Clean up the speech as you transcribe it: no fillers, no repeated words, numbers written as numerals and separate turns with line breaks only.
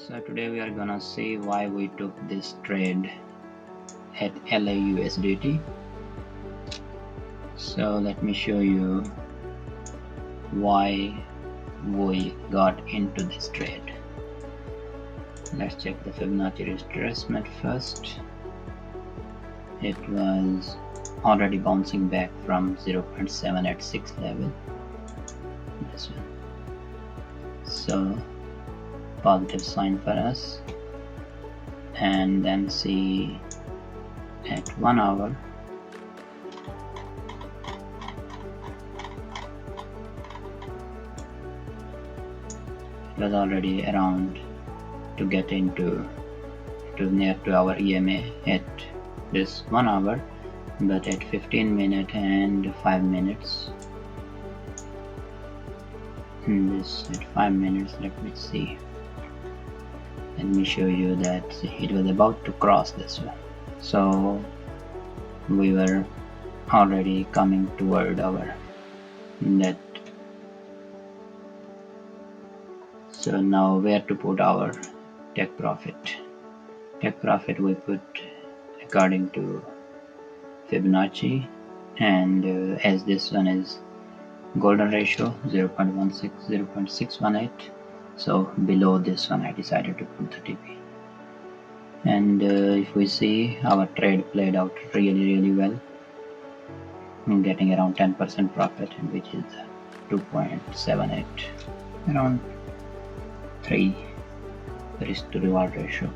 So today we are gonna see why we took this trade at LA USDT. So let me show you why we got into this trade. Let's check the Fibonacci retracement first. It was already bouncing back from 0.786 level. This one. So positive sign for us. And then see at 1 hour it was already around to get into near to our EMA at this 1 hour, but at 15 minutes and 5 minutes, this at 5 minutes, let me show you that it was about to cross this one. So we were already coming toward our net. So now where to put our take profit? Take profit we put according to Fibonacci, and as this one is golden ratio 0.16, 0.618, so below this one I decided to put the TP. And if we see, our trade played out really well, getting around 10% profit, which is 2.78, around 3 risk to reward ratio.